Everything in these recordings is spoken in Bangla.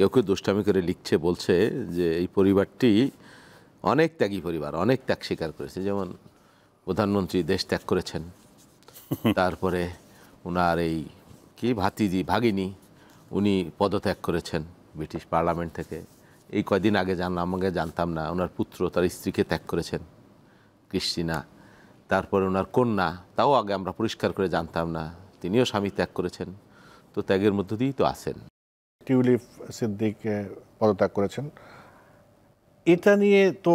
কেউ কেউ দুষ্টামি করে লিখছে, বলছে যে এই পরিবারটি অনেক ত্যাগী পরিবার, অনেক ত্যাগ স্বীকার করেছে। যেমন প্রধানমন্ত্রী দেশ ত্যাগ করেছেন, তারপরে ওনার এই কি ভাগিনী উনি পদত্যাগ করেছেন ব্রিটিশ পার্লামেন্ট থেকে। এই কয়দিন আগে জানলাম, আমাকে জানতাম না, ওনার পুত্র তার স্ত্রীকে ত্যাগ করেছেন, ক্রিস্টিনা। তারপরে ওনার কন্যা, তাও আগে আমরা পরিষ্কার করে জানতাম না, তিনিও স্বামী ত্যাগ করেছেন। তো ত্যাগের মধ্য দিয়েই তো আছেন। টিউলিপ সিদ্দিক পদত্যাগ করেছেন, এটা নিয়ে তো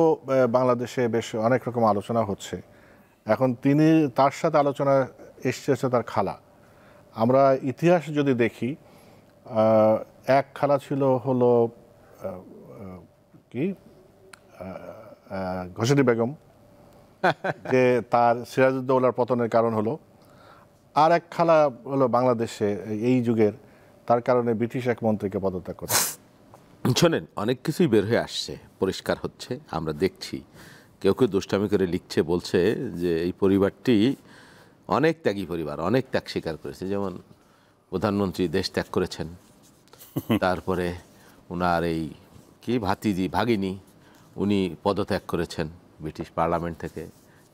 বাংলাদেশে বেশ অনেক রকম আলোচনা হচ্ছে। এখন তিনি, তার সাথে আলোচনা এসছে তার খালা। আমরা ইতিহাস যদি দেখি, এক খালা ছিল হলো কি ঘসেটি বেগম, যে তার সিরাজউদ্দৌলার পতনের কারণ হলো। আর এক খালা হলো বাংলাদেশে এই যুগের, তার কারণে ব্রিটিশ এক মন্ত্রীকে পদত্যাগ করে। শোনেন, অনেক কিছুই বের হয়ে আসছে, পরিষ্কার হচ্ছে, আমরা দেখছি। কেউ কেউ দুষ্টামি করে লিখছে, বলছে যে এই পরিবারটি অনেক ত্যাগী পরিবার, অনেক ত্যাগ স্বীকার করেছে। যেমন প্রধানমন্ত্রী দেশ ত্যাগ করেছেন, তারপরে ওনার এই কি ভাগিনী উনি পদত্যাগ করেছেন ব্রিটিশ পার্লামেন্ট থেকে।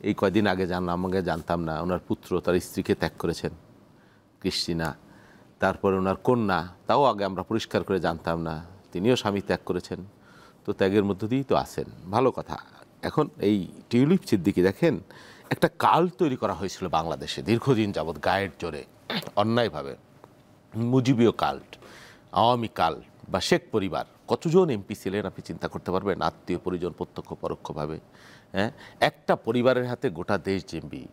এই কয়দিন আগে জানলাম, আমাকে জানতাম না, ওনার পুত্র তার স্ত্রীকে ত্যাগ করেছেন, ক্রিস্টিনা। তারপরে ওনার কন্যা, তাও আগে আমরা পরিষ্কার করে জানতাম না, তিনিও স্বামী ত্যাগ করেছেন। তো ত্যাগের মধ্য দিয়েই তো আছেন, ভালো কথা। এখন এই টিউলিপ সিদ্দিকী দেখেন, একটা কাল তৈরি করা হয়েছিল বাংলাদেশে দীর্ঘদিন যাবৎ গায়ের জোরে, অন্যায়ভাবে। মুজিবীয় কাল্ট, আওয়ামী কাল্ট বা শেখ পরিবার, কতজন এমপি ছিলেন আপনি চিন্তা করতে পারবেন, আত্মীয় পরিজন প্রত্যক্ষ পরোক্ষভাবে। হ্যাঁ, একটা পরিবারের হাতে গোটা দেশ জিম্বি।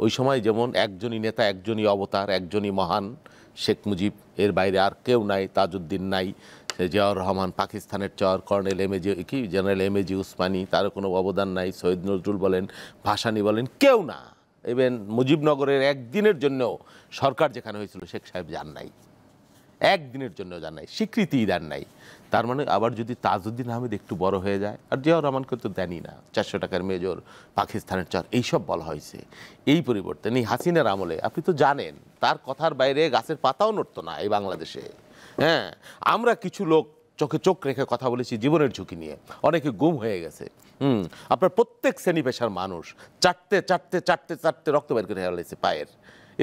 ওই সময় যেমন একজনই নেতা, একজনই অবতার, একজনই মহান, শেখ মুজিব, এর বাইরে আর কেউ নাই। তাজউদ্দিন নাই, জিয়াউর রহমান পাকিস্তানের চর, কর্নেল জেনারেল এমএজি উসমানী, তারও কোনো অবদান নাই। সৈয়দ নজরুল বলেন, ভাসানী বলেন, কেউ না। ইভেন মুজিবনগরের একদিনের জন্যও সরকার যেখানে হয়েছিল শেখ সাহেব যান নাই, একদিনের জন্য যান নাই, স্বীকৃতিই দেন নাই। তার মানে আবার যদি তাজউদ্দিন আহমেদ একটু বড় হয়ে যায়, আর জিয়াউর রহমানকে তো দেনই না, 400 টাকার মেজর, পাকিস্তানের চর, এইসব বলা হয়েছে। এই পরিবর্তন এই হাসিনার আমলে আপনি তো জানেন, তার কথার বাইরে গাছের পাতাও নড়তো না এই বাংলাদেশে। হ্যাঁ, আমরা কিছু লোক চোখে চোখ রেখে কথা বলেছি জীবনের ঝুঁকি নিয়ে, অনেকে গুম হয়ে গেছে। আপনার প্রত্যেক শ্রেণী পেশার মানুষ চাটতে চাটতে চাটতে চাটতে রক্ত বের করে ফেলেছে পায়ের।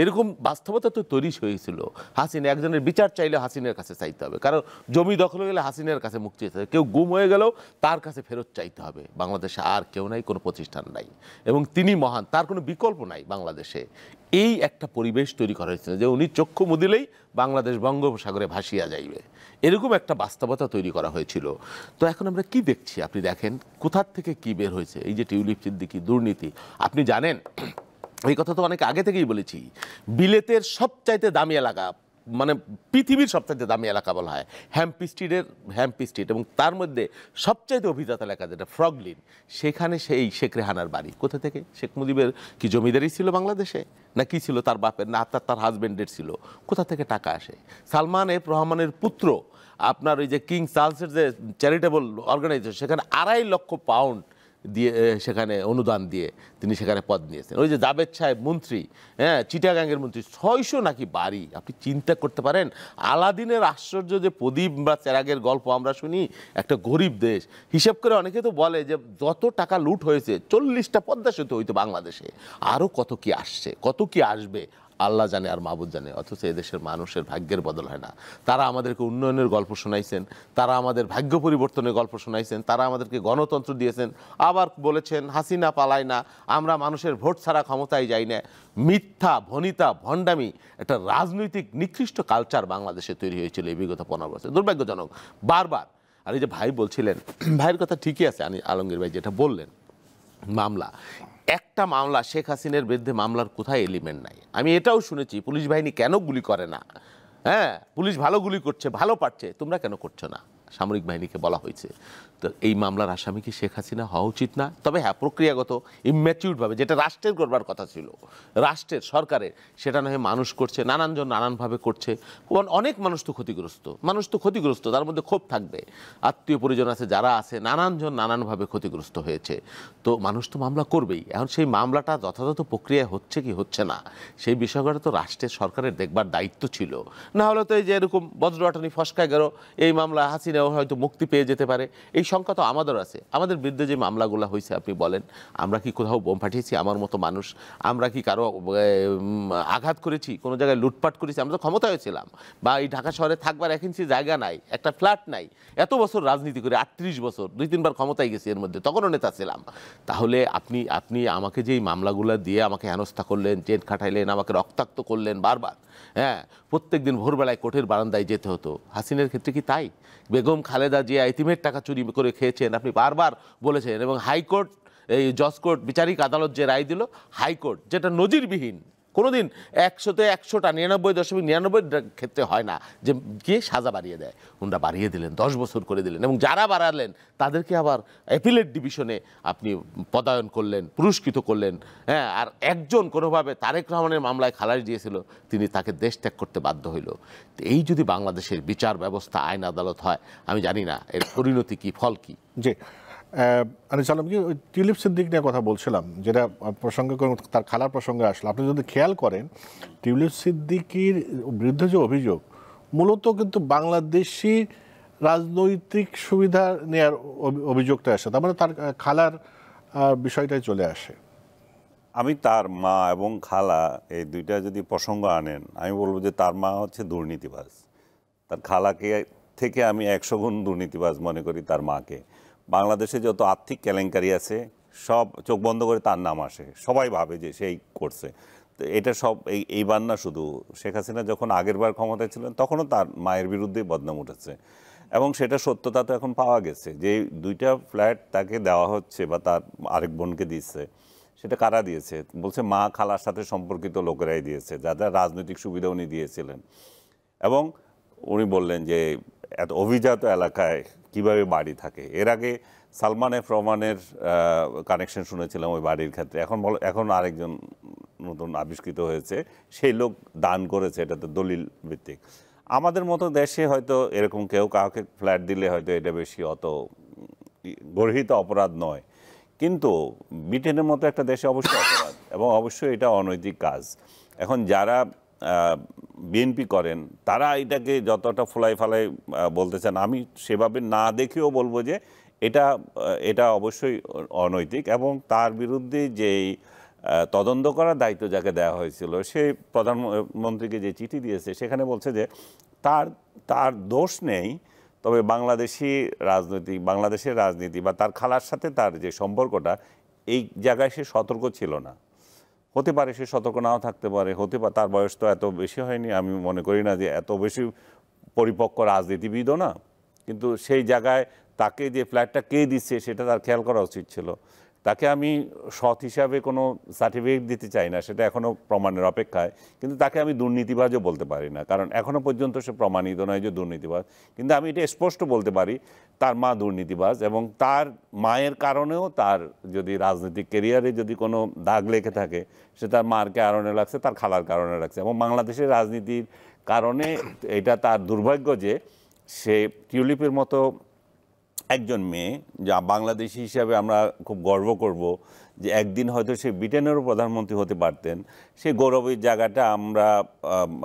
এরকম বাস্তবতা তো তৈরি হয়েছিল। হাসিনা, একজনের বিচার চাইলে হাসিনের কাছে চাইতে হবে, কারণ জমি দখল হয়ে গেলে হাসিনের কাছে মুক্তি চাইতে হবে, কেউ গুম হয়ে গেলেও তার কাছে ফেরত চাইতে হবে। বাংলাদেশে আর কেউ নাই, কোনো প্রতিষ্ঠান নাই, এবং তিনি মহান, তার কোনো বিকল্প নাই বাংলাদেশে। এই একটা পরিবেশ তৈরি করা হয়েছিল যে উনি চক্ষু মুদিলেই বাংলাদেশ বঙ্গোপসাগরে ভাসিয়া যাইবে, এরকম একটা বাস্তবতা তৈরি করা হয়েছিল। তো এখন আমরা কি দেখছি, আপনি দেখেন কোথার থেকে কি বের হয়েছে। এই যে টিউলিপ সিদ্দিকী, দুর্নীতি, আপনি জানেন, এই কথা তো অনেক আগে থেকেই বলেছি, বিলেতের সবচাইতে দামি এলাকা, মানে পৃথিবীর সবচাইতে দামি এলাকা বলা হয় হ্যাম্পি স্ট্রিট, এবং তার মধ্যে সবচাইতে অভিজাত এলাকা যেটা ফ্রগলিন, সেখানে সেই শেখ রেহানার বাড়ি। কোথা থেকে? শেখ মুজিবের কি জমিদারি ছিল বাংলাদেশে, না কি ছিল তার বাপের, না তার হাজব্যান্ডের ছিল? কোথা থেকে টাকা আসে? সালমান এফ রহমানের পুত্র আপনার ওই যে কিং চার্লসের যে চ্যারিটেবল অর্গানাইজেশন, সেখানে 2.5 লক্ষ পাউন্ড দিয়ে, সেখানে অনুদান দিয়ে তিনি সেখানে পদ নিয়েছেন। ওই যে জাবেদ সাহেব মন্ত্রী, হ্যাঁ, চিটাগাঙ্গের মন্ত্রী, 600 নাকি বাড়ি। আপনি চিন্তা করতে পারেন, আলাদিনের আশ্চর্য যে প্রদীপ বা চেরাগের গল্প আমরা শুনি, একটা গরিব দেশ, হিসাব করে অনেকে তো বলে যে যত টাকা লুট হয়েছে 40টা পদ্মা সেতু হইতো বাংলাদেশে, আরও কত কি আসছে, কত কি আসবে আল্লাহ জানে আর মাহবুদ জানে। অথচ এদেশের মানুষের ভাগ্যের বদল হয় না। তারা আমাদেরকে উন্নয়নের গল্প শোনাইছেন, তারা আমাদের ভাগ্য পরিবর্তনের গল্প শোনাইছেন, তারা আমাদেরকে গণতন্ত্র দিয়েছেন, আবার বলেছেন হাসিনা পালায় না, আমরা মানুষের ভোট ছাড়া ক্ষমতায় যাই না। মিথ্যা, ভনিতা, ভণ্ডামি, একটা রাজনৈতিক নিকৃষ্ট কালচার বাংলাদেশে তৈরি হয়েছিল এই বিগত 15 বছর, দুর্ভাগ্যজনক বারবার। আর এই যে ভাই বলছিলেন, ভাইয়ের কথা ঠিকই আছে, আলমগীর ভাই যেটা বললেন, মামলা, একটা মামলা শেখ হাসিনার বিরুদ্ধে মামলার কোথায় এলিমেন্ট নাই। আমি এটাও শুনেছি পুলিশ বাহিনী কেন গুলি করে না, হ্যাঁ, পুলিশ ভালো গুলি করছে, ভালো পারছে, তোমরা কেন করছো না? সামরিক বাহিনীকে বলা হয়েছে। তো এই মামলার আসামি কি শেখ হাসিনা হওয়া উচিত না? তবে হ্যাঁ, প্রক্রিয়াগত ইম্যাচিউরভাবে, যেটা রাষ্ট্রের করবার কথা ছিল, রাষ্ট্রের সরকারের, সেটা নয় মানুষ করছে, নানানজন নানানভাবে করছে। অনেক মানুষ তো ক্ষতিগ্রস্ত, তার মধ্যে ক্ষোভ থাকবে, আত্মীয় পরিজন আছে, যারা আছে, নানানজন নানানভাবে ক্ষতিগ্রস্ত হয়েছে। তো মানুষ তো মামলা করবেই। এখন সেই মামলাটা যথাযথ প্রক্রিয়ায় হচ্ছে কি হচ্ছে না, সেই বিষয়গুলো তো রাষ্ট্রের সরকারের দেখবার দায়িত্ব ছিল। না হলে তো এই যে এরকম বজ্রআটনি ফসকায় গেল, এই মামলা হাসিনা আইনেও হয়তো মুক্তি পেয়ে যেতে পারে, এই শঙ্কা তো আমাদের আছে। আমাদের বিরুদ্ধে যে মামলাগুলো হয়েছে আপনি বলেন, আমরা কি কোথাও বোম ফাটিয়েছি আমার মতো মানুষ? আমরা কি কারো আঘাত করেছি, কোনো জায়গায় লুটপাট করেছি? আমরা তো ক্ষমতায় ছিলাম, বা এই ঢাকা শহরে থাকবার 1 ইঞ্চি জায়গা নাই, একটা ফ্ল্যাট নাই, এত বছর রাজনীতি করে 38 বছর, 2-3 বার ক্ষমতায় গেছি এর মধ্যে, তখনও নেতা ছিলাম। তাহলে আপনি আমাকে যে এই মামলাগুলো দিয়ে আমাকে হেনস্থা করলেন, জেল খাটাইলেন, আমাকে রক্তাক্ত করলেন বারবার, হ্যাঁ, প্রত্যেক দিন ভোরবেলায় কোর্টের বারান্দায় যেতে হতো। হাসিনের ক্ষেত্রে কি তাই? বেগম খালেদা জিয়া এতিমের টাকা চুরি করে খেয়েছেন আপনি বারবার বলেছেন, এবং হাইকোর্ট, এই জজ কোর্ট, বিচারিক আদালত যে রায় দিল, হাইকোর্ট, যেটা নজিরবিহীন, কোনোদিন 100-তে 100টা 99.99 ক্ষেত্রে হয় না যে কি সাজা বাড়িয়ে দেয়, ওনারা বাড়িয়ে দিলেন, 10 বছর করে দিলেন, এবং যারা বাড়ালেন তাদেরকে আবার অ্যাপিলেট ডিভিশনে আপনি পদায়ন করলেন, পুরস্কৃত করলেন, হ্যাঁ। আর একজন কোনোভাবে তারেক রহমানের মামলায় খালাস দিয়েছিল, তিনি তাকে দেশ ত্যাগ করতে বাধ্য হইল। তো এই যদি বাংলাদেশের বিচার ব্যবস্থা, আইন আদালত হয়, আমি জানি না এর পরিণতি কি, ফল কি। জি, আমি চালাম কি ওই টিউলিপ সিদ্দিক নিয়ে কথা বলছিলাম, যেটা প্রসঙ্গে তার খালার প্রসঙ্গে আসলো। আপনি যদি খেয়াল করেন, টিউলিপ সিদ্দিকির বিরুদ্ধে যে অভিযোগ, মূলত কিন্তু বাংলাদেশি রাজনৈতিক সুবিধা নেওয়ার অভিযোগটা আসে, তার মানে তার খালার বিষয়টাই চলে আসে। আমি তার মা এবং খালা এই দুইটা যদি প্রসঙ্গ আনেন, আমি বলবো যে তার মা হচ্ছে দুর্নীতিবাজ, তার খালাকে থেকে আমি 100 গুণ দুর্নীতিবাজ মনে করি তার মাকে। বাংলাদেশে যত আর্থিক কেলেঙ্কারি আছে সব চোখ বন্ধ করে তার নাম আসে, সবাই ভাবে যে সেই করছে। তো এটা সব এইবার না, শুধু শেখ হাসিনা যখন আগেরবার ক্ষমতায় ছিলেন তখনও তার মায়ের বিরুদ্ধেই বদনাম উঠেছে, এবং সেটা সত্যতা তো এখন পাওয়া গেছে যে 2টা ফ্ল্যাট তাকে দেওয়া হচ্ছে বা তার আরেক বোনকে দিচ্ছে, সেটা কারা দিয়েছে? বলছে মা খালার সাথে সম্পর্কিত লোকেরাই দিয়েছে, যাদের রাজনৈতিক সুবিধা উনি দিয়েছিলেন। এবং উনি বললেন যে এত অভিজাত এলাকায় কিভাবে বাড়ি থাকে। এর আগে সালমান এফ রহমানের কানেকশন শুনেছিলাম ওই বাড়ির ক্ষেত্রে, এখন আরেকজন নতুন আবিষ্কৃত হয়েছে, সেই লোক দান করেছে, এটা তো দলিল ভিত্তিক। আমাদের মতো দেশে হয়তো এরকম কেউ কাউকে ফ্ল্যাট দিলে হয়তো এটা বেশি অত গর্হিত অপরাধ নয়, কিন্তু ব্রিটেনের মতো একটা দেশে অবশ্যই অপরাধ, এবং অবশ্যই এটা অনৈতিক কাজ। এখন যারা বিএনপি করেন তারা এটাকে যতটা ফোলাই ফালাই বলতে চান, আমি সেভাবে না দেখেও বলবো যে এটা অবশ্যই অনৈতিক। এবং তার বিরুদ্ধে যেই তদন্ত করার দায়িত্ব যাকে দেওয়া হয়েছিল, সে প্রধানমন্ত্রীকে যে চিঠি দিয়েছে সেখানে বলছে যে তার দোষ নেই, তবে বাংলাদেশের রাজনীতি বা তার খালার সাথে তার যে সম্পর্কটা, এই জায়গায় সে সতর্ক ছিল না। হতে পারে সে সতর্ক নাও থাকতে পারে, তার বয়স তো এত বেশি হয়নি, আমি মনে করি না যে এত বেশি পরিপক্ক রাজনীতিবিদও না, কিন্তু সেই জায়গায় তাকে যে ফ্ল্যাটটা কে দিচ্ছে সেটা তার খেয়াল করা উচিত ছিল। তাকে আমি সৎ হিসাবে কোনো সার্টিফিকেট দিতে চাই না, সেটা এখনও প্রমাণের অপেক্ষায়, কিন্তু তাকে আমি দুর্নীতিবাজও বলতে পারি না, কারণ এখনও পর্যন্ত সে প্রমাণিত নয় যে দুর্নীতিবাজ। কিন্তু আমি এটা স্পষ্ট বলতে পারি তার মা দুর্নীতিবাজ, এবং তার মায়ের কারণেও তার যদি রাজনৈতিক ক্যারিয়ারে যদি কোনো দাগ লেগে থাকে, সে তার মার কারণে লাগছে, তার খালার কারণে লাগছে। এবং বাংলাদেশের রাজনীতির কারণে এটা তার দুর্ভাগ্য যে সে টিউলিপের মতো একজন মেয়ে, যা বাংলাদেশি হিসাবে আমরা খুব গর্ব করব যে একদিন হয়তো সে ব্রিটেনেরও প্রধানমন্ত্রী হতে পারতেন, সেই গৌরবের জায়গাটা আমরা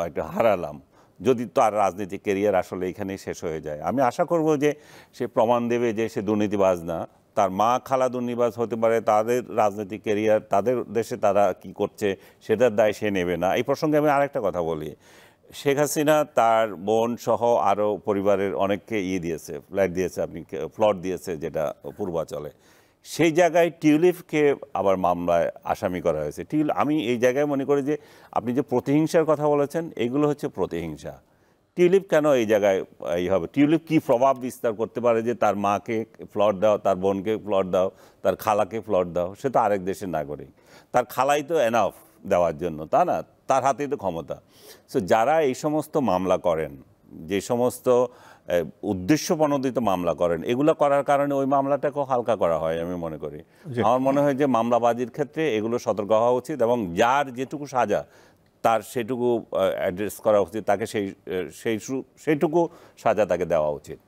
একটা হারালাম যদি তার রাজনৈতিক ক্যারিয়ার আসলে এখানেই শেষ হয়ে যায়। আমি আশা করব যে সে প্রমাণ দেবে যে সে দুর্নীতিবাজ না, তার মা খালা দুর্নীতিবাজ হতে পারে, তাদের রাজনৈতিক ক্যারিয়ার, তাদের দেশে তারা কি করছে সেটার দায় সে নেবে না। এই প্রসঙ্গে আমি আরেকটা কথা বলি, শেখ হাসিনা তার বোন সহ আরও পরিবারের অনেককে দিয়েছে, ফ্ল্যাট দিয়েছে, প্লট দিয়েছে, যেটা পূর্বাচলে। সেই জায়গায় টিউলিপকে আবার মামলায় আসামি করা হয়েছে। আমি এই জায়গায় মনে করি যে আপনি যে প্রতিহিংসার কথা বলেছেন, এগুলো হচ্ছে প্রতিহিংসা। টিউলিপ কেন এই জায়গায় হবে? টিউলিপ কি প্রভাব বিস্তার করতে পারে যে তার মাকে প্লট দাও, তার বোনকে প্লট দাও, তার খালাকে প্লট দাও? সে তো আরেক দেশের নাগরিক, তার খালাই তো এনাফ দেওয়ার জন্য, তা না? তার হাতেই তো ক্ষমতা। সো যারা এই সমস্ত মামলা করেন, যে সমস্ত উদ্দেশ্যপ্রণোদিত মামলা করেন, এগুলো করার কারণে ওই মামলাটাকেও হালকা করা হয় আমি মনে করি। আমার মনে হয় যে মামলাবাজির ক্ষেত্রে এগুলো সতর্ক হওয়া উচিত, এবং যার যেটুকু সাজা তার সেটুকু অ্যাড্রেস করা উচিত, তাকে সেইটুকু সাজা তাকে দেওয়া উচিত।